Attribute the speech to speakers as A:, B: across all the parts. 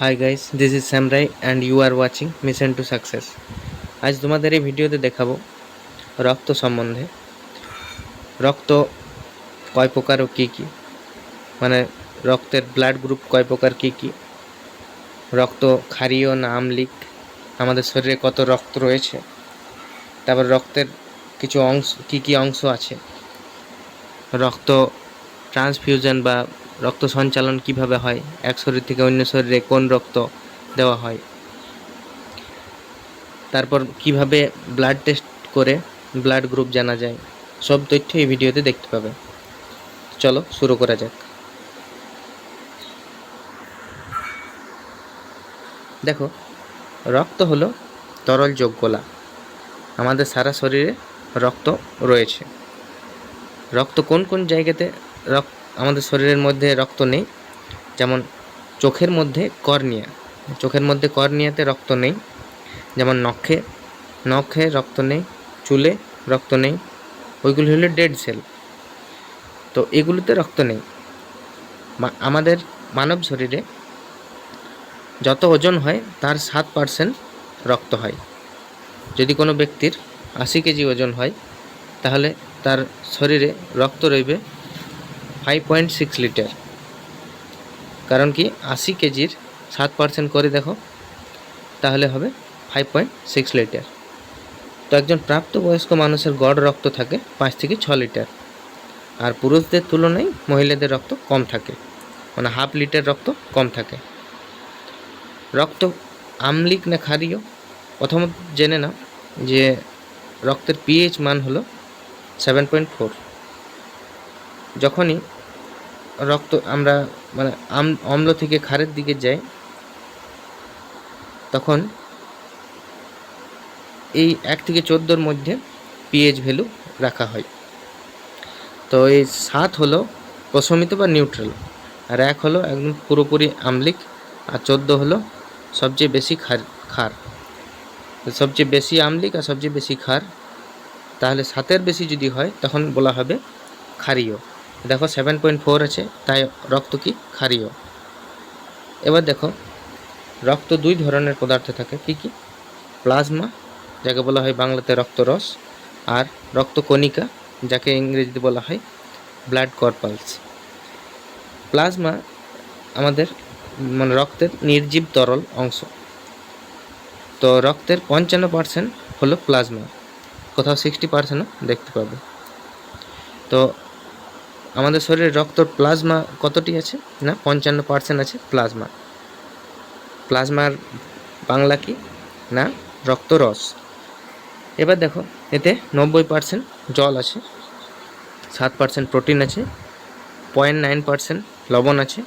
A: High guys, this is Sam Rai and you are watching mission to success. আজ তোমাদের এই ভিডিওতে দেখাবো রক্ত সম্বন্ধে। রক্ত কয় প্রকার ও কী কী, মানে রক্তের ব্লাড গ্রুপ কয় প্রকার কী কী, রক্ত ক্ষারীয় না আম্লিক, আমাদের শরীরে কত রক্ত রয়েছে, তারপর রক্তের কিছু অংশ কী কী অংশ আছে, রক্ত ট্রান্সফিউশন বা রক্ত সঞ্চালন কিভাবে হয়, এক শরীর থেকে অন্য শরীরে কোন রক্ত দেওয়া হয়, তারপর কিভাবে ব্লাড টেস্ট করে ব্লাড গ্রুপ জানা যায়, সব তথ্য এই ভিডিওতে দেখতে পাবে। চলো শুরু করা যাক। দেখো, রক্ত হলো তরল যোগকলা। আমাদের সারা শরীরে রক্ত রয়েছে। রক্ত কোন কোন জায়গাতে আমাদের শরীরের মধ্যে রক্ত নেই, যেমন চোখের মধ্যে কর্নিয়াতে রক্ত নেই, যেমন নখে রক্ত নেই, চুলে রক্ত নেই, ওইগুলি হলো ডেড সেল। তো এগুলোতে রক্ত নেই। আমাদের মানব শরীরে যত ওজন হয় তার 7% রক্ত হয়। যদি কোনো ব্যক্তির 80 কেজি ওজন হয়, তাহলে তার শরীরে রক্ত রইবে 5.6 লিটার। কারণ কি, 80 কেজির 7% করে দেখো, তাহলে হবে 5.6 লিটার। তো একজন প্রাপ্তবয়স্ক মানুষের গড় রক্ত থাকে 5 থেকে 6 লিটার। আর পুরুষদের তুলনায় মহিলাদের রক্ত কম থাকে, মানে হাফ লিটার রক্ত কম থাকে। রক্ত আম্লিক না ক্ষারীয়, প্রথমত জেনে নাও যে রক্তের পিএইচ মান হলো 7.4। যখনই রক্ত আমরা মানে অম্ল থেকে ক্ষারের দিকে যাই, তখন এই 1 থেকে 14 মধ্যে পিএইচ ভ্যালু রাখা হয়। তো এই 7 হলো প্রশমিত বা নিউট্রাল, আর 1 হলো একদম পুরোপুরি আম্লিক, আর 14 হলো সবচেয়ে বেশি ক্ষার। সবচেয়ে বেশি আম্লিক আর সবচেয়ে বেশি ক্ষার, তাহলে 7-এর বেশি যদি হয় তখন বলা হবে ক্ষারীয়। দেখো 7.4 আছে, তাই রক্ত কি ক্ষারীয়। এবার দেখো, রক্ত দুই ধরনের পদার্থ থাকে। কি কি? প্লাজমা, যাকে বলা হয় বাংলাতে রক্তরস, আর রক্তকণিকা, যাকে ইংরেজিতে বলা হয় ব্লাড কর্পালস। প্লাজমা আমাদের মানে রক্তের নির্জীব তরল অংশ। তো রক্তের 55% হলো প্লাজমা, কোথাও 60%ও দেখতে পাবে। তো আমাদের শরীরে রক্তর প্লাজমা কতটি আছে না, 55% আছে প্লাজমা। প্লাজমার বাংলা কি না, রক্তরস। এবার দেখো, এতে 90% জল আছে, 7% প্রোটিন আছে, 0.9% লবণ আছে,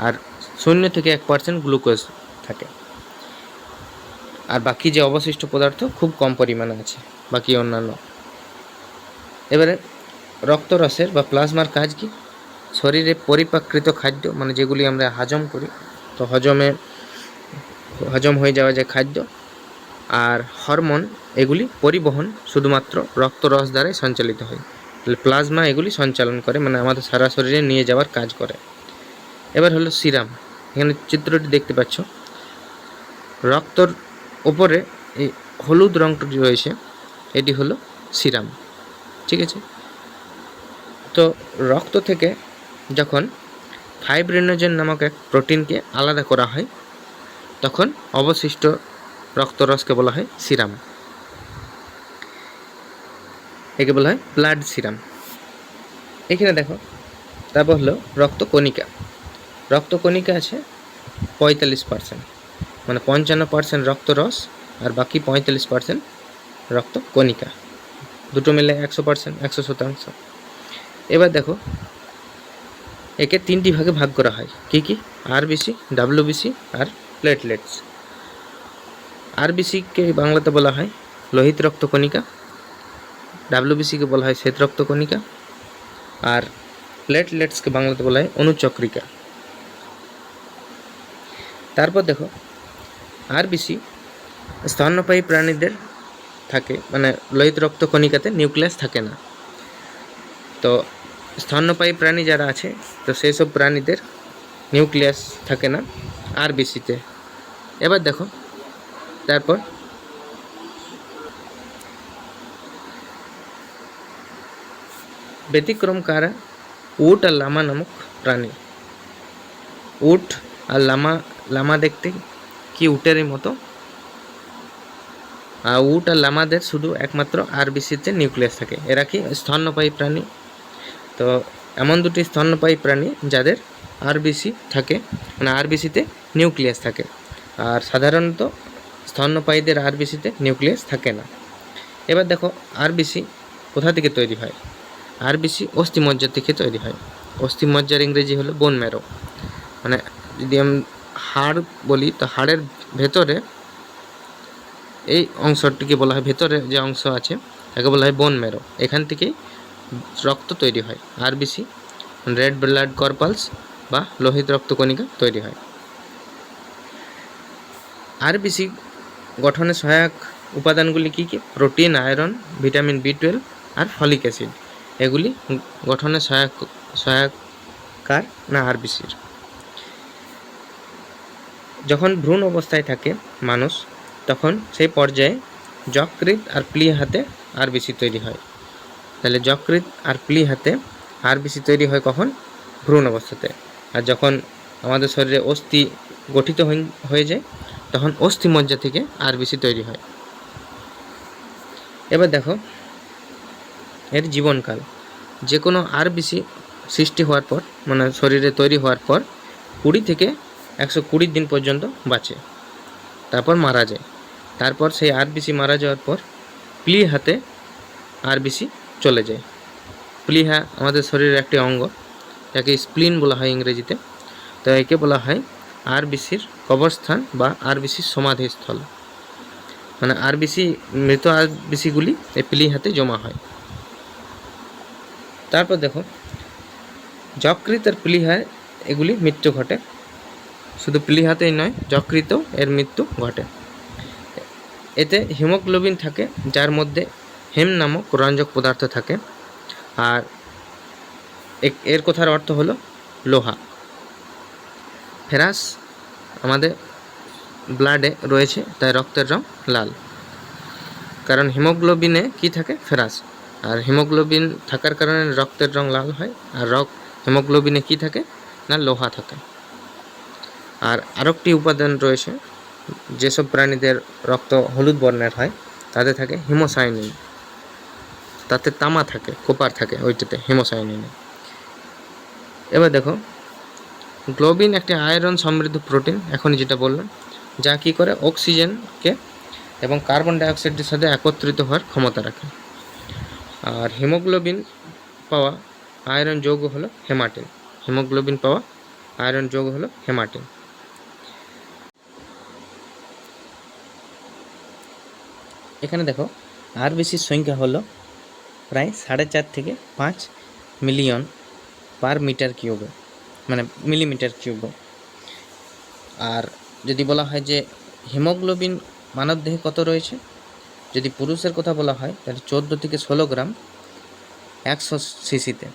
A: আর 0 থেকে 1% গ্লুকোজ থাকে। আর বাকি যে অবশিষ্ট পদার্থ খুব কম পরিমাণে আছে, বাকি অন্যান্য। এবারে রক্তরসের বা প্লাজমার কাজ কি? শরীরে পরিপাকৃত খাদ্য, মানে যেগুলি আমরা হজম করি, তো হজম হয়ে যাওয়া যে খাদ্য আর হরমোন, এগুলি পরিবহন শুধুমাত্র রক্তরস দ্বারাই সঞ্চালিত হয়। তাহলে প্লাজমা এগুলি সঞ্চালন করে, মানে আমাদের সারা শরীরে নিয়ে যাওয়ার কাজ করে। এবার হলো সিরাম। এখানে চিত্রটি দেখতে পাচ্ছ, রক্তর ওপরে এই হলুদ রঙটি রয়েছে, এটি হলো সিরাম। ঠিক আছে। তো রক্ত থেকে যখন ফাইব্রিনোজেন নামক এক প্রোটিনকে আলাদা করা হয়, তখন অবশিষ্ট রক্তরসকে বলা হয় সিরাম। একে বলা হয় ব্লাড সিরাম। এখানে দেখো, তারপর হলো রক্তকণিকা। রক্তকণিকা আছে 45%, মানে 55% রক্তরস আর বাকি 45% রক্তকণিকা, দুটো মিলে 100%, 100%। এবার দেখো, একে 3টি ভাগে ভাগ করা হয়। কি কি? আরবিসি, ডাব্লিউবিসি আর প্লেটলেটস। আরবিসিকে বাংলাতে বলা হয় লোহিত রক্তকণিকা, ডাব্লিউবিসিকে বলা হয় শ্বেত রক্তকণিকা, আর প্লেটলেটসকে বাংলাতে বলা হয় অনুচক্রিকা। তারপর দেখো, আরবিসি স্তন্যপায়ী প্রাণীদের থাকে, মানে লোহিত রক্তকণিকাতে নিউক্লিয়াস থাকে না। তো স্তন্যপায়ী প্রাণী যারা আছে, তো সেই সব প্রাণীদের নিউক্লিয়াস থাকে না আরবিসিতে। এবার দেখো তারপর ব্যতিক্রম কারা? উট আর লামা নামক প্রাণী। উট আর লামা দেখতে কি উটেরই মতো, আর উট আর লামাদের শুধু একমাত্র আরবিসিতে নিউক্লিয়াস থাকে। এরা কি স্তন্যপায়ী প্রাণী। তো এমন দুটি স্তন্যপায়ী প্রাণী যাদের আরবিসি থাকে, মানে আরবিসিতে নিউক্লিয়াস থাকে, আর সাধারণত স্তন্যপায়ীদের আরবিসিতে নিউক্লিয়াস থাকে না। এবার দেখো আরবিসি কোথা থেকে তৈরি হয়? আরবিসি অস্থিমজ্জা থেকে তৈরি হয়। অস্থিমজ্জার ইংরেজি হলো বোন ম্যারো। মানে যদি আমি হাড় বলি তো হাড়ের ভেতরে এই অংশটিকে বলা হয়, ভেতরে যে অংশ আছে তাকে বলা হয় বোন ম্যারো। এখান থেকেই রক্ত তৈরি হয়। আরবিসি রেড ব্লাড কর্পালস বা লোহিত রক্তকণিকা তৈরি হয়। আরবিসি গঠনে সহায়ক উপাদানগুলি কী কী? প্রোটিন, আয়রন, ভিটামিন বি12 আর ফলিক অ্যাসিড। এগুলি গঠনে সহায়কার না আরবিসির। যখন ভ্রূণ অবস্থায় থাকে মানুষ, তখন সেই পর্যায়ে যকৃৎ আর প্লীহাতে আরবিসি তৈরি হয়। তাহলে যকৃৎ আর প্লীহাতে আরবিসি তৈরি হয় কখন? ভ্রূণ অবস্থাতে। আর যখন আমাদের শরীরে অস্থি গঠিত হয়ে যায় তখন অস্থিমজ্জা থেকে আরবিসি তৈরি হয়। এবার দেখো এর জীবনকাল। যে কোনো আরবিসি সৃষ্টি হওয়ার পর, মানে শরীরে তৈরি হওয়ার পর 20 থেকে 120 দিন পর্যন্ত বাঁচে, তারপর মারা যায়। তারপর সেই আরবিসি মারা যাওয়ার পর প্লীহাতে আরবিসি চলে যায়। প্লীহা আমাদের শরীরের একটি অঙ্গ, যাকে স্প্লিন বলা হয় ইংরেজিতে। তো একে বলা হয় আরবিসির কবরস্থান বা আরবিসির সমাধিস্থল। মানে আরবিসি, মৃত আরবিসিগুলি এই প্লীহাতে জমা হয়। তারপর দেখো যকৃৎ আর প্লীহায় এগুলি মৃত্যু ঘটে। শুধু প্লীহাতেই নয়, যকৃতেও এর মৃত্যু ঘটে। এতে হিমোগ্লোবিন থাকে, যার মধ্যে হেম নামক রঞ্জক পদার্থ থাকে। আর এর কথার অর্থ হলো লোহা। ফেরাস আমাদের ব্লাডে রয়েছে, তাই রক্তের রং লাল। কারণ হিমোগ্লোবিনে কি থাকে? ফেরাস। আর হিমোগ্লোবিন থাকার কারণে রক্তের রং লাল হয়। আর হিমোগ্লোবিনে কি থাকে না? লোহা থাকে। আর আরেকটি উপাদান রয়েছে, যেসব প্রাণীদের রক্ত হলুদ বর্ণের হয় তাতে থাকে হিমোসায়ানিন। তাতে তামা থাকে, কোপার থাকে ওইটাতে, হিমোসায়ানিনে। এবার দেখো গ্লোবিন একটি আয়রন সমৃদ্ধ প্রোটিন, এখনই যেটা বললাম, যা কী করে? অক্সিজেনকে এবং কার্বন ডাইঅক্সাইডের সাথে একত্রিত হওয়ার ক্ষমতা রাখে। আর হিমোগ্লোবিন পাওয়া আয়রন যৌগ হলো হেমাটিন। হিমোগ্লোবিন পাওয়া আয়রন যৌগ হলো হেমাটিন। এখানে দেখো আরবিসির সংখ্যা হলো প্রায় 4.5 থেকে 5 মিলিয়ন পার মিটার কিউবে, মানে মিলিমিটার কিউবে। আর যদি বলা হয় যে হিমোগ্লোবিন মানবদেহে কত রয়েছে, যদি পুরুষের কথা বলা হয় তাহলে 14 থেকে 16 গ্রাম 100 সিসিতে।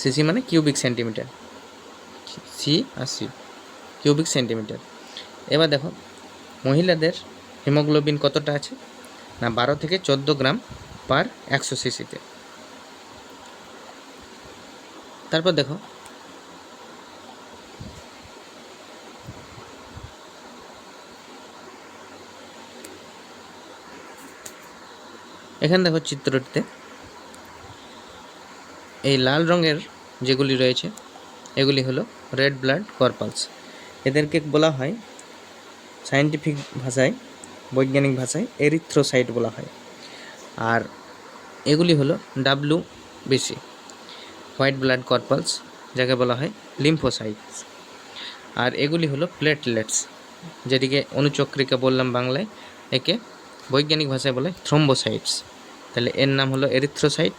A: সিসি মানে কিউবিক সেন্টিমিটার, সি আর সি কিউবিক সেন্টিমিটার। এবার দেখো মহিলাদের হিমোগ্লোবিন কতটা আছে না? 12 থেকে 14 গ্রাম পার 100 সিসিতে। তারপর দেখো এখানে দেখো চিত্রটিতে এই লাল রঙের যেগুলি রয়েছে এগুলি হলো রেড ব্লাড কর্পালস। এদেরকে বলা হয় সায়েন্টিফিক ভাষায়, বৈজ্ঞানিক ভাষায় এরিথ্রোসাইট বলা হয়। আর এগুলি হলো WBC হোয়াইট ব্লাড কর্পালস, যাকে বলা হয় লিম্ফোসাইটস। আর এগুলি হলো প্লেটলেটস, যেটিকে অনুচক্রিকা বললাম বাংলায়, একে বৈজ্ঞানিক ভাষায় বলে থ্রম্বোসাইটস। তাহলে এর নাম হলো এরিথ্রোসাইট,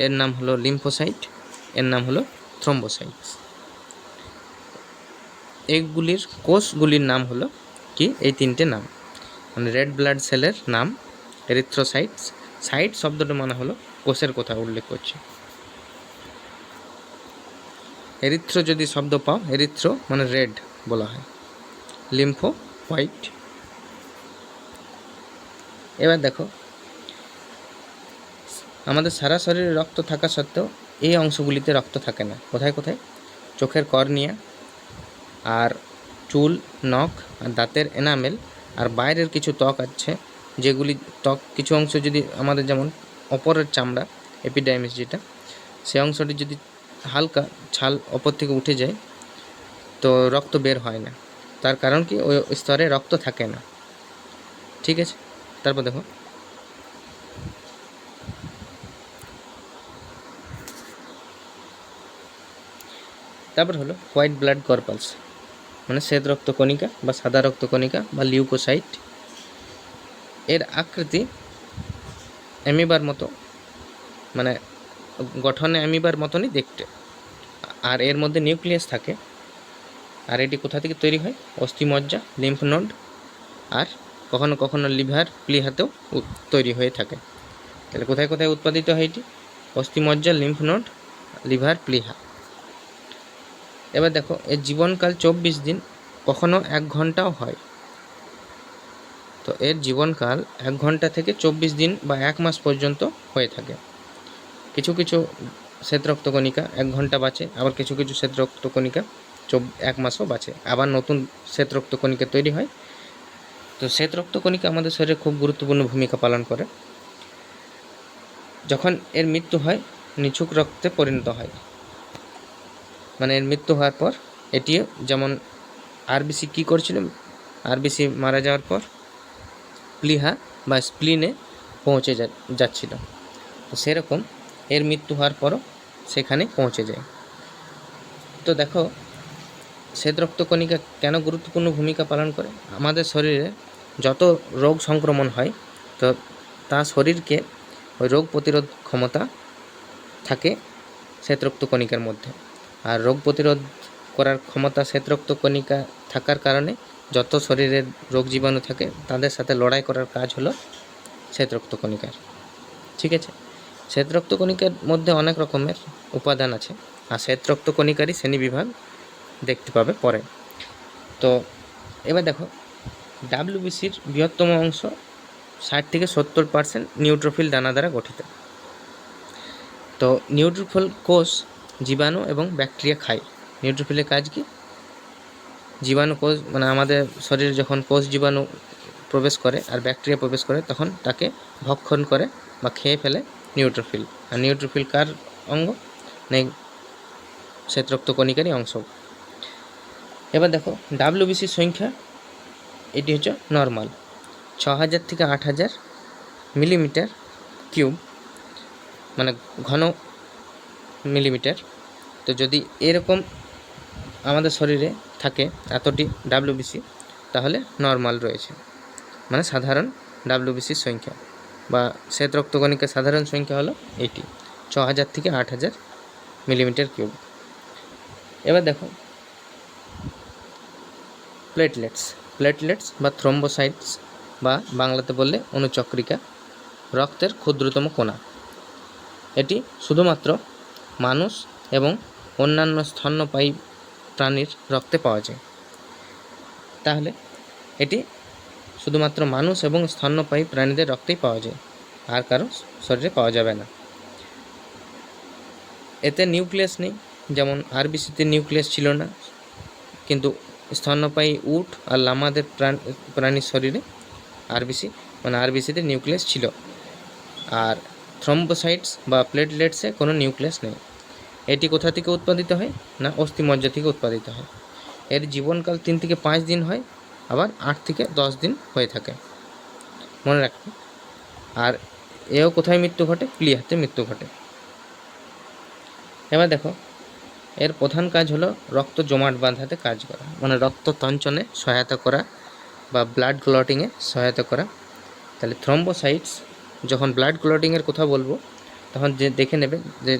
A: এর নাম হলো লিম্ফোসাইট, এর নাম হলো থ্রম্বোসাইটস। এগুলির কোষগুলির নাম হলো কি? এই তিনটে নাম, মানে রেড ব্লাড সেলের নাম এরিথ্রোসাইটস। সাইট শব্দটা মানে হলো কোষের কথা উল্লেখ করছে। এরিথ্রো যদি শব্দ পাও, এরিথ্রো মানে রেড বলা হয়, লিম্ফো হোয়াইট। এবার দেখো, আমাদের সারা শরীরে রক্ত থাকা সত্ত্বেও এই অংশগুলিতে রক্ত থাকে না। কোথায় কোথায়? চোখের কর্নিয়া, আর চুল, নখ, আর দাঁতের এনামেল, আর বাইরের কিছু ত্বক আছে, যেগুলি ত্বক কিছু অংশ যদি আমাদের, যেমন অপরের চামড়া, এপিডার্মিস যেটা, সেই অংশটি যদি হালকা ছাল অপর থেকে উঠে যায় তো রক্ত বের হয় না। তার কারণ কি? ওই স্তরে রক্ত থাকে না। ঠিক আছে, তারপর দেখো, তারপর হলো হোয়াইট ব্লাড কর্পালস, মানে শ্বেত রক্তকণিকা বা সাদা রক্তকণিকা বা লিউকোসাইট। এর আকৃতি অ্যামিবার মতো, মানে গঠনে অ্যামিবার মতনই দেখতে, আর এর মধ্যে নিউক্লিয়াস থাকে। আর এটি কোথা থেকে তৈরি হয়? অস্থিমজ্জা, লিম্ফ নোড, আর কখনো কখনো লিভার প্লিহাতেও তৈরি হয়ে থাকে। তাহলে কোথায় কোথায় উৎপাদিত হয় এটি? অস্থিমজ্জা, লিম্ফ নোড, লিভার, প্লিহা। এবার দেখো, এর জীবনকাল 24 দিন, কখনো 1 ঘন্টাও হয়। তো এর জীবনকাল 1 ঘন্টা থেকে 24 দিন বা 1 মাস পর্যন্ত হয়ে থাকে। কিছু কিছু শ্বেত রক্তকণিকা 1 ঘন্টা বাঁচে, আবার কিছু কিছু শ্বেত রক্তকণিকা 1 মাসও বাঁচে, আবার নতুন শ্বেত রক্তকণিকা তৈরি হয়। তো শ্বেত রক্তকণিকা আমাদের শরীরে খুব গুরুত্বপূর্ণ ভূমিকা পালন করে। যখন এর মৃত্যু হয়, নিছক রক্তে পরিণত হয়, মানে এর মৃত্যু হওয়ার পর এটিও, যেমন আরবিসি কী করছিল, আরবিসি মারা যাওয়ার পর প্লিহা বা স্প্লিনে পৌঁছে যাচ্ছিল, তো সেরকম এর মৃত্যু হওয়ার পরও সেখানে পৌঁছে যায়। তো দেখো, শ্বেত রক্তকণিকা কেন গুরুত্বপূর্ণ ভূমিকা পালন করে? আমাদের শরীরে যত রোগ সংক্রমণ হয়, তো তা শরীরকে ওই রোগ প্রতিরোধ ক্ষমতা থাকে শ্বেত রক্তকণিকার মধ্যে। আর রোগ প্রতিরোধ করার ক্ষমতা শ্বেত রক্তকণিকা থাকার কারণে যত শরীরের রোগ জীবাণু থাকে তাদের সাথে লড়াই করার কাজ হলো শ্বেত রক্তকণিকার। ঠিক আছে, শ্বেত রক্তকণিকার মধ্যে অনেক রকমের উপাদান আছে, আর শ্বেত রক্তকণিকারই শ্রেণীবিভাগ দেখতে পাবে পরে। তো এবার দেখো, ডাব্লিউবিসির বৃহত্তম অংশ 60 থেকে 70% নিউট্রোফিল দানা দ্বারা গঠিত। তো নিউট্রোফিল কোষ জীবাণু এবং ব্যাকটেরিয়া খায়। নিউট্রোফিলের কাজ কি? জীবাণু কোষ, মানে আমাদের শরীরে যখন কোষ জীবাণু প্রবেশ করে আর ব্যাকটেরিয়া প্রবেশ করে, তখন তাকে ভক্ষণ করে বা খেয়ে ফেলে নিউট্রোফিল। আর নিউট্রোফিল কার অঙ্গ? নেই, শ্বেত রক্তকণিকারই অংশ। এবার দেখো, ডাব্লিউবিসির সংখ্যা, এটি হচ্ছে নর্মাল 6000 থেকে 8000 মিলিমিটার কিউব, মানে ঘন মিলিমিটার। তো যদি এরকম আমাদের শরীরে থাকে এতটি ডাব্লিউবিসি, তাহলে নর্মাল রয়েছে, মানে সাধারণ ডাব্লিউবিসির সংখ্যা বা শ্বেত রক্তকণিকার সাধারণ সংখ্যা হলো এটি 6000 থেকে 8000 মিলিমিটার কিউব। এবার দেখো, প্লেটলেটস বা থ্রম্বোসাইটস, বা বাংলাতে বললে অনুচক্রিকা, রক্তের ক্ষুদ্রতম কণা। এটি শুধুমাত্র মানুষ এবং অন্যান্য স্তন্যপায়ী প্রাণীর রক্তে পাওয়া যায়। তাহলে এটি শুধুমাত্র মানুষ এবং স্তন্যপায়ী প্রাণীদের রক্তেই পাওয়া যায়, আর কারো শরীরে পাওয়া যাবে না। এতে নিউক্লিয়াস নেই, যেমন আরবিসিতে নিউক্লিয়াস ছিল না, কিন্তু স্তন্যপায়ী উট আর লামাদের প্রাণীর শরীরে আরবিসিতে নিউক্লিয়াস ছিল। আর থ্রম্বোসাইটস বা প্লেটলেটসে কোনো নিউক্লিয়াস নেই। এটি কোথা থেকে উৎপাদিত হয়? না, অস্থিমজ্জা থেকে উৎপাদিত হয়। এর জীবনকাল 3 থেকে 5 দিন হয়, আবার 8 থেকে 10 দিন হয়ে থাকে, মনে রাখবে। আর এও কোথায় মৃত্যু ঘটে? প্লিহাতে মৃত্যু ঘটে। এবার দেখো, এর প্রধান কাজ হলো রক্ত জমাট বাঁধাতে কাজ করা, মানে রক্ত তঞ্চনে সহায়তা করা বা ব্লাড ক্লটিংয়ে সহায়তা করা। তাহলে থ্রম্বোসাইটস, যখন ব্লাড ক্লটিংয়ের কথা বলবো তখন যে দেখে নেবে যে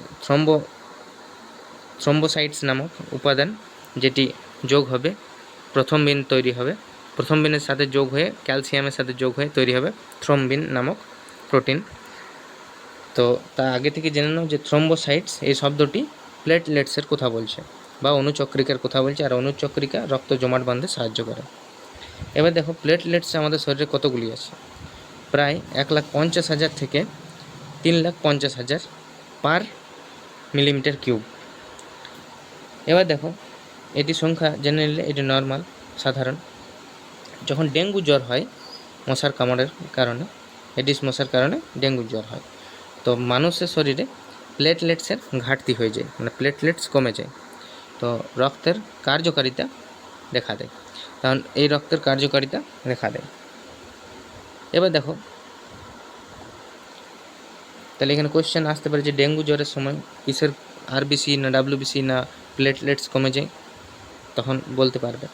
A: থ্রম্বোসাইটস নামক উপাদান যেটি যোগ হবে, প্রথম বিন তৈরি হবে, প্রথম বিনের সাথে যোগ হয়ে ক্যালসিয়ামের সাথে যোগ হয়ে তৈরি হবে থ্রম্বিন নামক প্রোটিন। তো তা আগে থেকে জেনে নাও যে থ্রম্বোসাইটস এই শব্দটি প্লেটলেটসের কথা বলছে। বা অনুচক্রিকার কথা বলছি, আর অনুচক্রিকা রক্ত জমাট বাঁধতে সাহায্য করে। এবার দেখো প্লেটলেটস আমাদের শরীরে কতগুলি আছে, প্রায় 1,50,000 থেকে 3,50,000 পার মিলিমিটার কিউব। এবার দেখো এটি সংখ্যা জেনে নিলে এটি নর্মাল, সাধারণ। যখন ডেঙ্গু জ্বর হয় মশার কামড়ের কারণে, এডিস মশার কারণে ডেঙ্গু জ্বর হয়, তো মানুষের শরীরে প্লেটলেটসের ঘাটতি হয়ে যায়, মানে প্লেটলেটস কমে যায়, তো রক্তের কার্যকারিতা দেখা দেয়, কারণ এই রক্তের কার্যকারিতা দেখা দেয়। এবার দেখো তাহলে এখানে কোশ্চেন আসতে পারে যে ডেঙ্গু জ্বরের সময় কিসের আরবিসি না ডাব্লিউবিসি না প্লেটলেটস কমে যায়, তখন বলতে পারবে।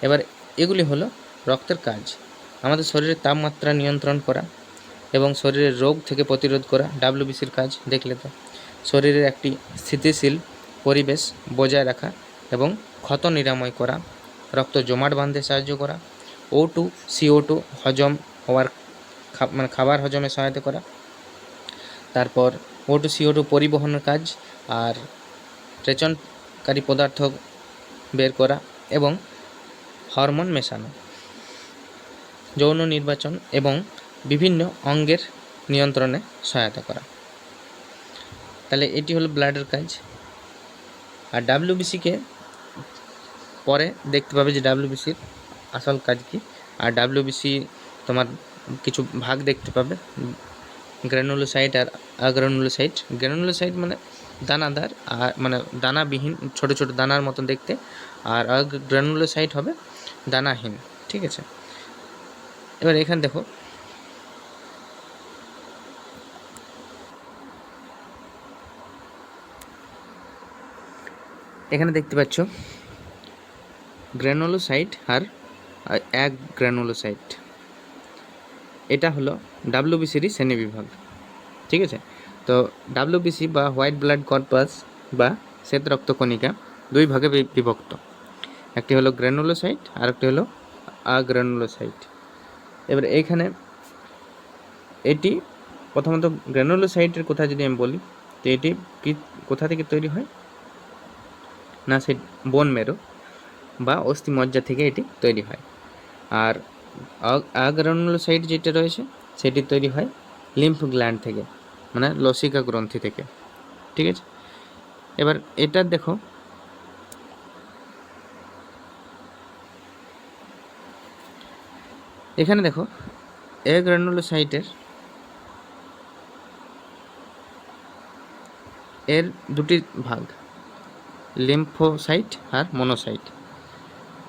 A: এবার এগুলি হলো রক্তের কাজ, আমাদের শরীরের তাপমাত্রা নিয়ন্ত্রণ করা এবং শরীরের রোগ থেকে প্রতিরোধ করা ডাব্লিউবিসির কাজ দেখলে তো। শরীরের একটি স্থিতিশীল পরিবেশ বজায় রাখা এবং ক্ষত নিরাময় করা, রক্ত জমাট বাঁধতে সাহায্য করা, O2 CO2 হজম হওয়ার মানে খাবার হজমে সহায়তা করা, তারপর O2 CO2 পরিবহনের কাজ, আর রেচনকারী পদার্থ বের করা এবং হরমোন মেশানো, যৌন নির্বাচন এবং বিভিন্ন অঙ্গের নিয়ন্ত্রণে সহায়তা করা। তাহলে এটি হলো ব্লাডের কাজ। আর ডাব্লিউবিসিকে পরে দেখতে পাবে যে ডাব্লিউবিসির আসল কাজ কী। আর ডাব্লিউবিসি তোমার কিছু ভাগ দেখতে পাবে, গ্র্যানুলোসাইট আর আগ্রানুলোসাইট। গ্র্যানুলোসাইট মানে দানাদার, আর মানে দানাবিহীন ছোট ছোট দানার মতন দেখতে, আর গ্র্যানুলোসাইট হবে দানাহীন, ঠিক আছে। এবার এখানে দেখো এখানে দেখতে পাচ্ছ গ্র্যানুলোসাইট আর অ্যাগ্রানুলোসাইট, এটা হলো ডাব্লিউবিসিরই শ্রেণীবিভাগ, ঠিক আছে। তো ডাব্লিউবিসি বা হোয়াইট ব্লাড কর্পাস বা শ্বেত রক্তকণিকা দুই ভাগে বিভক্ত, একটি হলো গ্র্যানুলোসাইট আর একটি হলো আগ্রানুলোসাইট। এবার এইখানে এটি প্রথমত গ্র্যানুলোসাইটের কথা যদি আমি বলি, তো এটি কোথা থেকে তৈরি হয় না, সে বোন মেরু বা অস্থিমজ্জা থেকে এটি তৈরি হয়। আর আগ্রানুলোসাইট যেটা রয়েছে সেটি তৈরি হয় লিম্ফ গ্ল্যান্ড থেকে, মানে লসিকা গ্রন্থি থেকে, ঠিক আছে। এবার এটা দেখো এখানে দেখো অ্যাগ্রানুলোসাইটের এর দুটি ভাগ, লিম্ফোসাইট আর মনোসাইট।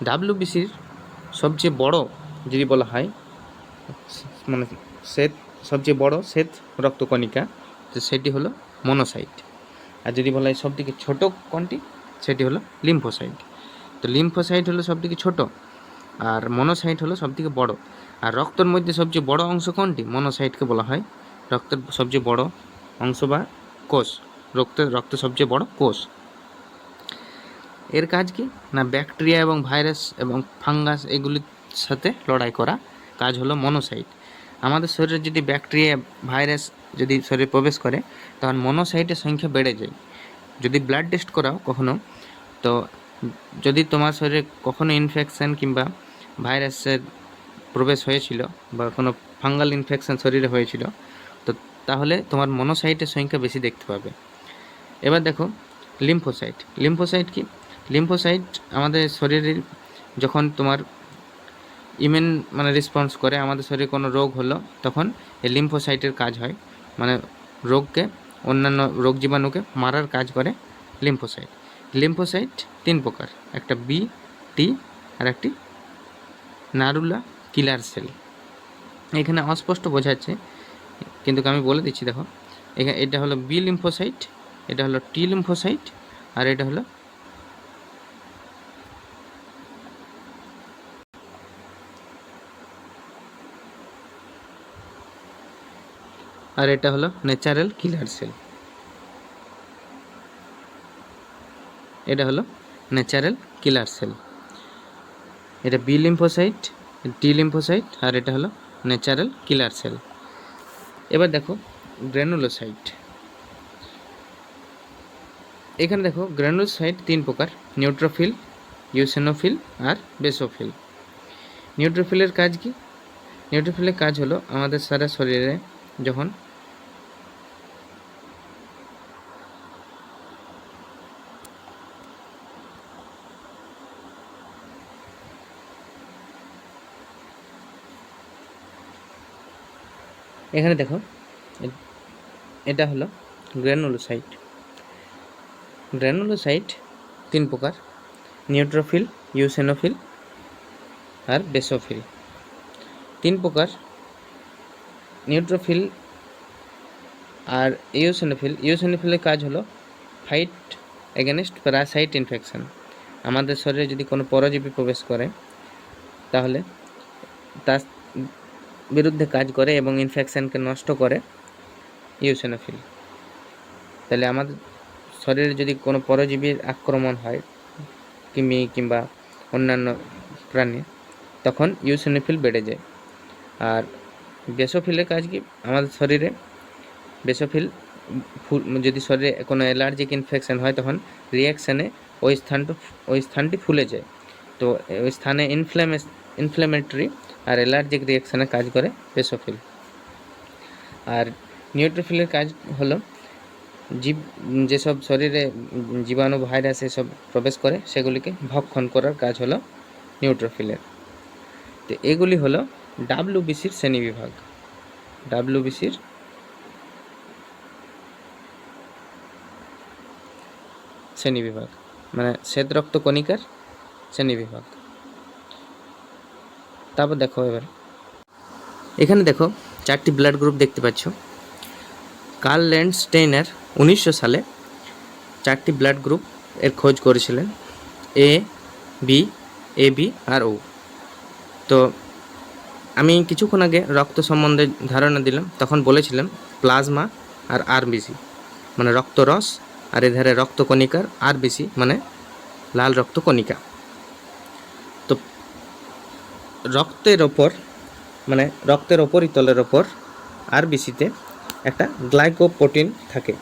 A: ডাব্লিউবিসির সবচেয়ে বড় যদি বলা হয়, মানে শ্বেত সবচেয়ে বড় শ্বেত রক্তকণিকা, তো সেটি হলো মনোসাইট। আর যদি বলা হয় সবথেকে ছোটো কোনটি, সেটি হলো লিম্ফোসাইট। তো লিম্ফোসাইট হলো সবথেকে ছোট আর মনোসাইট হলো সবথেকে বড়। আর রক্তের মধ্যে সবচেয়ে বড় অংশ কোনটি, মনোসাইটকে বলা হয় রক্তের সবচেয়ে বড় অংশ বা কোষ, রক্তের সবচেয়ে বড় কোষ। এর কাজ কি না, ব্যাকটেরিয়া এবং ভাইরাস এবং ফাঙ্গাস এগুলির সাথে লড়াই করা কাজ হলো মনোসাইট। আমাদের শরীরে যদি ব্যাকটেরিয়া ভাইরাস যদি শরীরে প্রবেশ করে, তখন মনোসাইটের সংখ্যা বেড়ে যায়। যদি ব্লাড টেস্ট করাও কখনো, তো যদি তোমার শরীরে কখনো ইনফেকশান কিংবা ভাইরাসের প্রবেশ হয়েছিল বা কোনো ফাঙ্গাল ইনফেকশান শরীরে হয়েছিল, তো তাহলে তোমার মনোসাইটের সংখ্যা বেশি দেখতে পাবে। এবার দেখো লিম্ফোসাইট। লিম্ফোসাইট কি, লিম্ফোসাইট আমাদের শরীরের যখন তোমার ইমিউন মানে রেসপন্স করে, আমাদের শরীরে কোনো রোগ হলো, তখন এই লিম্ফোসাইটের কাজ হয়, মানে রোগকে, অন্যান্য রোগ জীবাণুকে মারার কাজ করে লিম্ফোসাইট। লিম্ফোসাইট তিন প্রকার, একটা বি, টি আর একটি নারুলা কিলার সেল। এখানে অস্পষ্ট বোঝাচ্ছে, কিন্তু আমি বলে দিচ্ছি। দেখো এখানে এটা হলো বি লিম্ফোসাইট, এটা হলো টি লিম্ফোসাইট, আর এটা হলো ন্যাচারাল কিলার সেল। এটা হলো ন্যাচারাল কিলার সেল। এটা বি লিম্ফোসাইট, টি লিম্ফোসাইট, আর এটা হলো ন্যাচারাল কিলার সেল। এবার দেখো গ্র্যানুলোসাইট। এখানে দেখো গ্রানুলোসাইট 3 প্রকার, নিউট্রোফিল, ইউসিনোফিল আর বেসোফিল। নিউট্রোফিলের কাজ কি? নিউট্রোফিলের কাজ হলো আমাদের সারা শরীরে যখন এখানে দেখো এটা হলো গ্রানুলোসাইট। গ্রানুলোসাইট 3 প্রকার, নিউট্রোফিল, ইউসিনোফিল আর বেসোফিল। 3 প্রকার নিউট্রোফিল আর ইউসিনোফিল। ইউসিনোফিলের কাজ হলো ফাইট এগেনস্ট প্যারাসাইট ইনফেকশন। আমাদের শরীরে যদি কোনো পরজীবী প্রবেশ করে তাহলে তার বিরুদ্ধে কাজ করে এবং ইনফেকশনকে নষ্ট করে ইউসিনোফিল। তাহলে আমাদের শরীরে যদি কোনো পরজীবীর আক্রমণ হয় কৃমি কিংবা অন্যান্য প্রাণী, তখন ইউসিনোফিল বেড়ে যায়। আর বেসোফিলের কাজ কি? আমাদের শরীরে বেসোফিল যদি শরীরে কোনো অ্যালার্জিক ইনফেকশন হয় তখন রিয়াকশানে ওই স্থানটি ফুলে যায়। তো ওই স্থানে ইনফ্ল্যামেটরি আর অ্যালার্জিক রিয়াকশানে কাজ করে বেসোফিল। আর নিউট্রোফিলের কাজ হলো যেসব শরীরে জীবাণু, ভাইরাস এসব প্রবেশ করে সেগুলিকে ভক্ষণ করার কাজ হলো নিউট্রোফিলের। তো এগুলি হলো ডাব্লিউবিসির শ্রেণীবিভাগ। ডাব্লিউবিসির শ্রেণীবিভাগ মানে শ্বেত রক্ত কণিকার শ্রেণীবিভাগ। তারপর দেখো এখানে দেখো 4টি ব্লাড গ্রুপ দেখতে পাচ্ছ। কার্ল ল্যান্ডস্টেইনার 1900 সালে 4টি ব্লাড গ্রুপ এর খোঁজ করেছিলেন, এ, বি, এবি আর ও। তো আমি কিছুক্ষণ আগে রক্ত সম্বন্ধে ধারণা দিলাম, তখন বলেছিলাম প্লাজমা আর আরবিসি মানে রক্তরস, আর এধারে রক্তকণিকার আরবিসি মানে লাল রক্তকণিকা। তো রক্তের ওপর মানে রক্তের উপরিতলের ওপর আরবিসিতে একটা গ্লাইকোপ্রোটিন থাকে,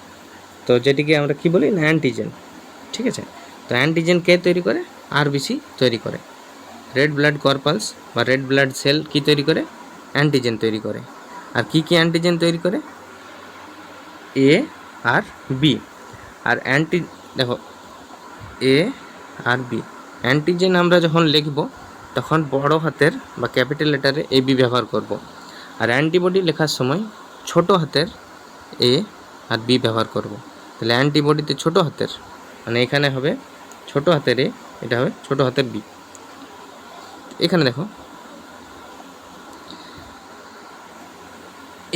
A: তো যেটিকে আমরা কি বলি না অ্যান্টিজেন। ঠিক আছে, তো অ্যান্টিজেন কে তৈরি করে? আরবিসি তৈরি করে। রেড ব্লাড কর্পালস বা রেড ব্লাড সেল কি তৈরি করে? অ্যান্টিজেন তৈরি করে। আর কি কি অ্যান্টিজেন তৈরি করে? এ আর বি। আর দেখো এ আর বি অ্যান্টিজেন আমরা যখন লিখব তখন বড় হাতের বা ক্যাপিটাল লেটারে এ বি ব্যবহার করব। আর অ্যান্টিবডি লেখার সময় ছোট হাতের এ আর বি ব্যবহার করব। তাহলে অ্যান্টিবডিতে ছোট হাতের মানে এখানে হবে ছোট হাতের এ, এটা হবে ছোট হাতের বি। এখানে দেখো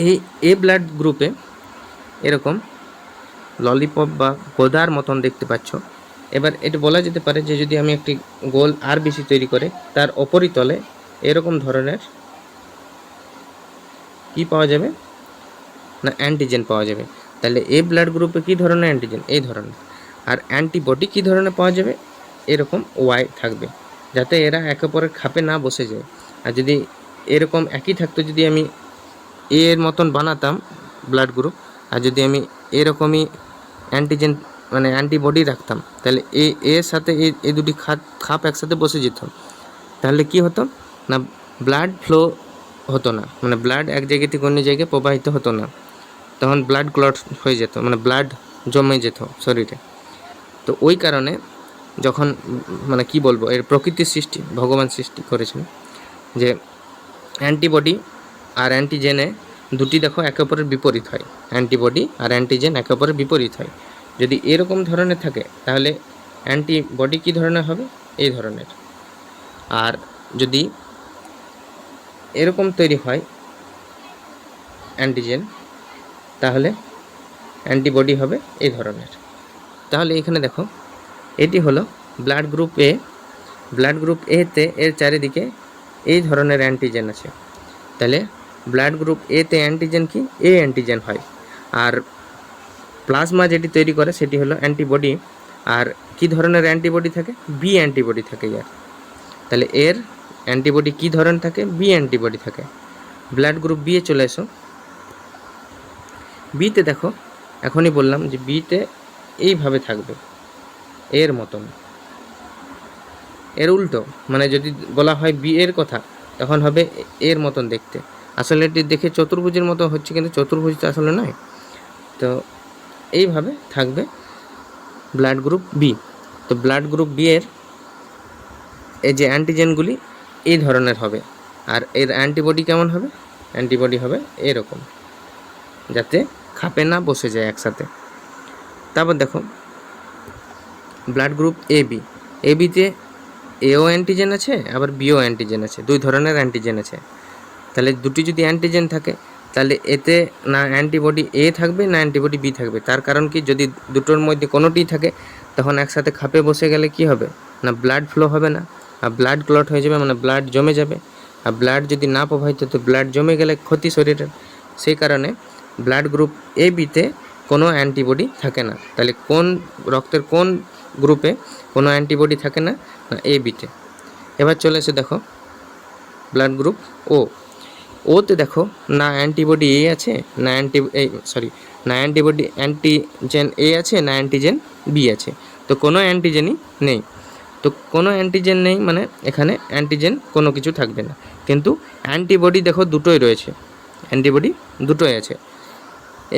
A: এই এ ব্লাড গ্রুপে এরকম ললিপপ বা গোদার মতন দেখতে পাচ্ছ। এবার এটা বলা যেতে পারে যে যদি আমি একটি গোল আরবিসি তৈরি করে তার উপরিতলে এরকম ধরনের কি পাওয়া যাবে না অ্যান্টিজেন পাওয়া যাবে। তাহলে এ ব্লাড গ্রুপে কী ধরনের অ্যান্টিজেন? এই ধরনের। আর অ্যান্টিবডি কী ধরনের পাওয়া যাবে? এরকম ওয়াই থাকবে, যাতে এরা একে অপরের খাপে না বসে যায়। আর যদি এরকম একই থাকতো, যদি আমি এর মতন বানাতাম ব্লাড গ্রুপ, আর যদি আমি এরকমই অ্যান্টিজেন মানে অ্যান্টিবডি রাখতাম, তাহলে এর সাথে এই দুটি খাপ একসাথে বসে যেত। তাহলে কি হতো না ব্লাড ফ্লো হতো না, মানে ব্লাড এক জায়গা থেকে অন্য জায়গায় প্রবাহিত হতো না, তখন ব্লাড ক্লট হয়ে যেত, মানে ব্লাড জমে যেত শরীরে। তো ওই কারণে যখন মানে কি বলবো, এর প্রকৃতির সৃষ্টি, ভগবান সৃষ্টি করেছেন যে অ্যান্টিবডি আর অ্যান্টিজেনে দুটি দেখো একে অপরের বিপরীত হয়। অ্যান্টিবডি আর অ্যান্টিজেন একে অপরের বিপরীত হয়। যদি এরকম ধরনের থাকে তাহলে অ্যান্টিবডি কী ধরনের হবে? এই ধরনের। আর যদি এরকম তৈরি হয় অ্যান্টিজেন, তাহলে অ্যান্টিবডি হবে এই ধরনের। তাহলে এখানে দেখো এটি হলো ব্লাড গ্রুপ এ। ব্লাড গ্রুপ এতে এর চারিদিকে এই ধরনের অ্যান্টিজেন আছে। তাহলে ব্লাড গ্রুপ এতে অ্যান্টিজেন কি? এ অ্যান্টিজেন হয়। আর প্লাজমা যেটি তৈরি করে সেটি হলো অ্যান্টিবডি। আর কি ধরনের অ্যান্টিবডি থাকে? বি অ্যান্টিবডি থাকে এর। তাহলে এর অ্যান্টিবডি কি ধরনের থাকে? বি অ্যান্টিবডি থাকে। ব্লাড গ্রুপ বি এ চলে এসো। বিতে দেখো এখনই বললাম যে বিতে এইভাবে থাকবে, এর মতন। এর উল্টো মানে যদি বলা হয় বি এর কথা, তখন হবে এর মতন দেখতে। আসলে এটি দেখে চতুর্ভুজের মতো হচ্ছে, কিন্তু চতুর্ভুজ তো আসলে নয়। তো এইভাবে থাকবে ব্লাড গ্রুপ বি। তো ব্লাড গ্রুপ বি এর এই যে অ্যান্টিজেনগুলি এই ধরনের হবে, আর এর অ্যান্টিবডি কেমন হবে? অ্যান্টিবডি হবে এরকম, যাতে খাপে না বসে যায় একসাথে। তারপর দেখো ব্লাড গ্রুপ এ বি। এ বিতে এও অ্যান্টিজেন আছে, আবার বিও অ্যান্টিজেন আছে, দুই ধরনের অ্যান্টিজেন আছে। তাহলে দুটি যদি অ্যান্টিজেন থাকে, তাহলে এতে না অ্যান্টিবডি এ থাকবে না অ্যান্টিবডি বি থাকবে। তার কারণ কি, যদি দুটোর মধ্যে কোনোটিই থাকে, তখন একসাথে খাপে বসে গেলে কি হবে না, ব্লাড ফ্লো হবে না, আর ব্লাড ক্লট হয়ে যাবে, মানে ব্লাড জমে যাবে। আর ব্লাড যদি না প্রবাহিত, তো ব্লাড জমে গেলে ক্ষতি শরীরের। সেই কারণে ব্লাড গ্রুপ এ বিতে কোনো অ্যান্টিবডি থাকে না। তাহলে কোন রক্তের কোন গ্রুপে কোনো অ্যান্টিবডি থাকে না? না, এ বিতে। এবার চলে এসে দেখো ব্লাড গ্রুপ ও। ওতে দেখো না অ্যান্টিবডি এ আছে, না না অ্যান্টিবডি অ্যান্টিজেন এ আছে, না অ্যান্টিজেন বি আছে। তো কোনো অ্যান্টিজেনই নেই। তো কোনো অ্যান্টিজেন নেই মানে এখানে অ্যান্টিজেন কোনো কিছু থাকবে না, কিন্তু অ্যান্টিবডি দেখো দুটোই রয়েছে, অ্যান্টিবডি দুটোই আছে।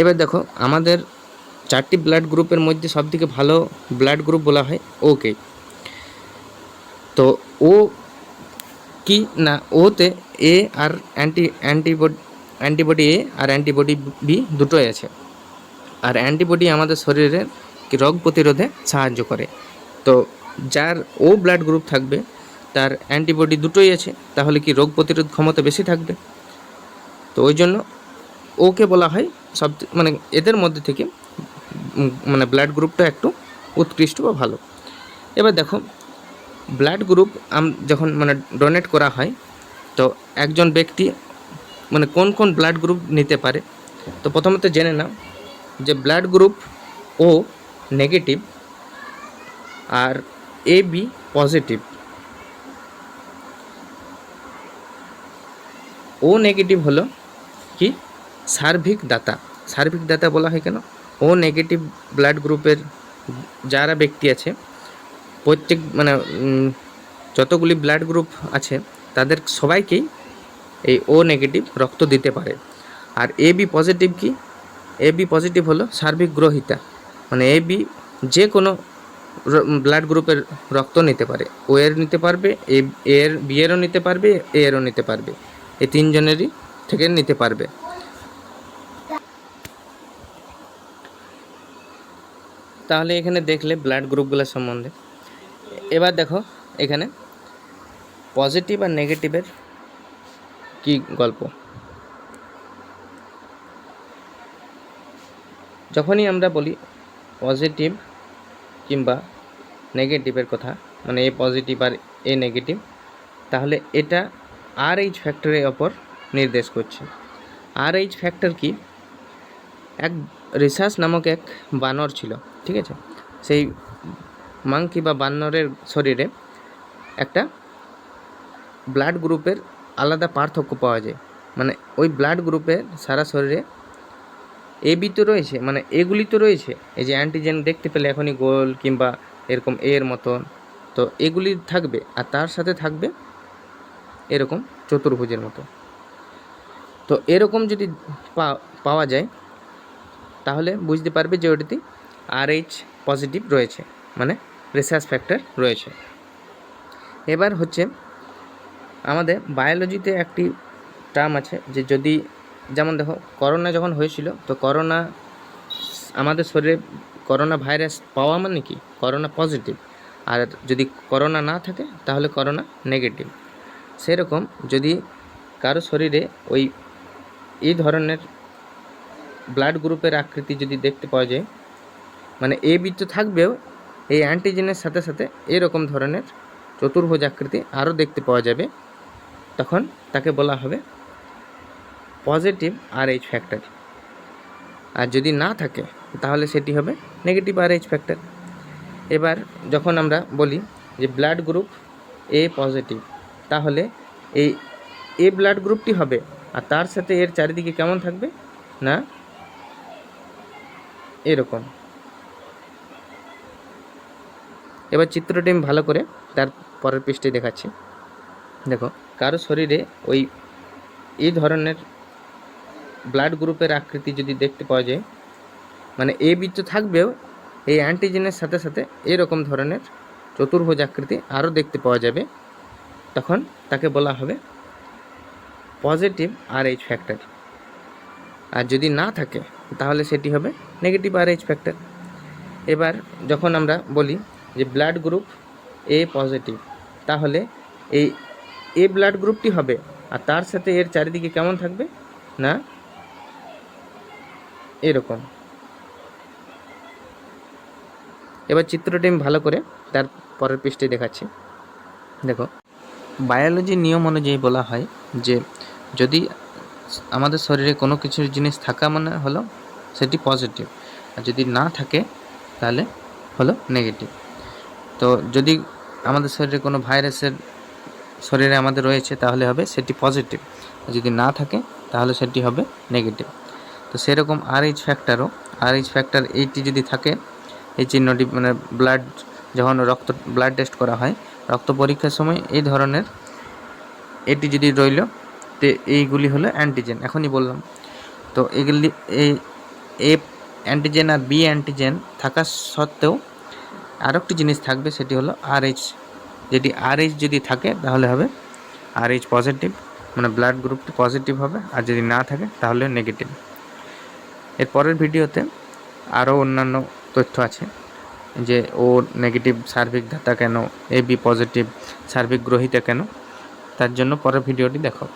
A: এবার দেখো আমাদের চারটি ব্লাড গ্রুপের মধ্যে সবথেকে ভালো ব্লাড গ্রুপ বলা হয় ওকে। তো ও কি না, ওতে এ আর অ্যান্টিবডি এ আর অ্যান্টিবডি বি দুটোই আছে। আর অ্যান্টিবডি আমাদের শরীরের রোগ প্রতিরোধে সাহায্য করে। তো যার ও ব্লাড গ্রুপ থাকবে, তার অ্যান্টিবডি দুটোই আছে, তাহলে কি রোগ প্রতিরোধ ক্ষমতা বেশি থাকবে। তো ওই জন্য ওকে বলা হয় সব, মানে এদের মধ্যে থেকে মানে ব্লাড গ্রুপটা একটু উৎকৃষ্ট বা ভালো। এবার দেখো ব্লাড গ্রুপ যখন মানে ডোনেট করা হয়, তো একজন ব্যক্তি মানে কোন কোন ব্লাড গ্রুপ নিতে পারে। তো প্রথমত জেনে নাও যে blood group O negative R A B positive. O negative হলো কি, সার্বিক দাতা। সার্বিক দাতা বলা হয় কেন? ও নেগেটিভ ব্লাড গ্রুপের যারা ব্যক্তি আছে, প্রত্যেক মানে যতগুলি ব্লাড গ্রুপ আছে, তাদের সবাইকেই এই ও নেগেটিভ রক্ত দিতে পারে। আর এ বি পজিটিভ কি, এ বি পজিটিভ হলো সার্বিক গ্রহিতা, মানে এ বি যে কোনো ব্লাড গ্রুপের রক্ত নিতে পারে। ও এর নিতে পারবে, এর বি এরও নিতে পারবে, এ এরও নিতে পারবে, এই তিনজনেরই থেকে নিতে পারবে। তাহলে এখানে দেখলে ব্লাড গ্রুপগুলোর সম্বন্ধে। এবার দেখো এখানে পজিটিভ আর নেগেটিভের কি গল্প। যখনই আমরা বলি পজিটিভ কিংবা নেগেটিভের কথা, মানে এ পজিটিভ আর এ নেগেটিভ, তাহলে এটা RH ফ্যাক্টরের ওপর নির্দেশ করছে। RH ফ্যাক্টর কি, এক রিসার্চ নামক এক বানর ছিল, ঠিক আছে? সেই মাংকি বা বানরের শরীরে একটা ব্লাড গ্রুপের আলাদা পার্থক্য পাওয়া যায়। মানে ওই ব্লাড গ্রুপের সারা শরীরে এ বি তো রয়েছে, মানে এগুলি তো রয়েছে, এই যে অ্যান্টিজেন দেখতে পেলে এখনই গোল কিংবা এরকম এর মতন, তো এগুলি থাকবে, আর তার সাথে থাকবে এরকম চতুর্ভুজের মতো। তো এরকম যদি পাওয়া যায়, তাহলে বুঝতে পারবে যে ওটিতে RH পজিটিভ রয়েছে, মানে রিসার্চ ফ্যাক্টর রয়েছে। এবার হচ্ছে আমাদের বায়োলজিতে একটি টার্ম আছে, যে যদি যেমন দেখো করোনা যখন হয়েছিল, তো করোনা আমাদের শরীরে করোনা ভাইরাস পাওয়া মানে কি, করোনা পজিটিভ। আর যদি করোনা না থাকে, তাহলে করোনা নেগেটিভ। সেরকম যদি কারো শরীরে ওই এই ধরনের ব্লাড গ্রুপের আকৃতি যদি দেখতে পাওয়া যায়, মানে এ বি তো থাকবেও, এই অ্যান্টিজেনের সাথে সাথে এরকম ধরনের চতুর্ভুজ আকৃতি আরও দেখতে পাওয়া যাবে, তখন তাকে বলা হবে পজিটিভ RH ফ্যাক্টর। আর যদি না থাকে, তাহলে সেটি হবে নেগেটিভ RH ফ্যাক্টর। এবার যখন আমরা বলি যে ব্লাড গ্রুপ এ পজিটিভ, তাহলে এই এ ব্লাড গ্রুপটি হবে, আর তার সাথে এর চারিদিকে কেমন থাকবে না, এরকম এবার চিত্রটি আমি ভালো করে তার পরের পৃষ্ঠে দেখাচ্ছি। দেখো, কারো শরীরে এই ধরনের ব্লাড গ্রুপের আকৃতি যদি দেখতে পাওয়া যায়, মানে এ বি তো থাকবেও, এই অ্যান্টিজেনের সাথে সাথে এরকম ধরনের চতুর্ভুজ আকৃতি আরও দেখতে পাওয়া যাবে, তখন তাকে বলা হবে পজিটিভ RH ফ্যাক্টর। আর যদি না থাকে তাহলে সেটি হবে নেগেটিভ RH ফ্যাক্টর। এবার যখন আমরা বলি যে ব্লাড গ্রুপ এ পজিটিভ, তাহলে এই এ ব্লাড গ্রুপটি হবে, আর তার সাথে এর চারিদিকে কেমন থাকবে না এরকম। এবার চিত্রটি আমি ভালো করে তার পরের পৃষ্ঠে দেখাচ্ছি। দেখো, বায়োলজির নিয়ম অনুযায়ী বলা হয় যে যদি আমাদের শরীরে কোনো কিছু জিনিস থাকা মানে হলো সেটি পজিটিভ, আর যদি না থাকে তাহলে হলো নেগেটিভ। তো যদি আমাদের শরীরে কোনো ভাইরাসের শরীরে আমাদের রয়েছে তাহলে হবে সেটি পজিটিভ, আর যদি না থাকে তাহলে সেটি হবে নেগেটিভ। তো সেরকম RH ফ্যাক্টরও, RH ফ্যাক্টর এইটি যদি থাকে, এই চিহ্নটি মানে ব্লাড যখন ব্লাড টেস্ট করা হয়, রক্ত পরীক্ষার সময় এই ধরনের এটি যদি রইল, তো এইগুলি হলো অ্যান্টিজেন। এখনই বললাম। তো এগুলি এ অ্যান্টিজেন আর বি অ্যান্টিজেন থাকা সত্ত্বেও আরও একটি জিনিস থাকবে, সেটি হলো RH। যেটি RH যদি থাকে তাহলে হবে RH পজিটিভ, মানে ব্লাড গ্রুপটি পজিটিভ হবে, আর যদি না থাকে তাহলে নেগেটিভ। এর পরের ভিডিওতে আরও অন্যান্য তথ্য আছে, যে ও নেগেটিভ সার্বিক ধাতা কেন, AB পজিটিভ সার্বিক গ্রহিতা কেন, তার জন্য পরের ভিডিওটি দেখো।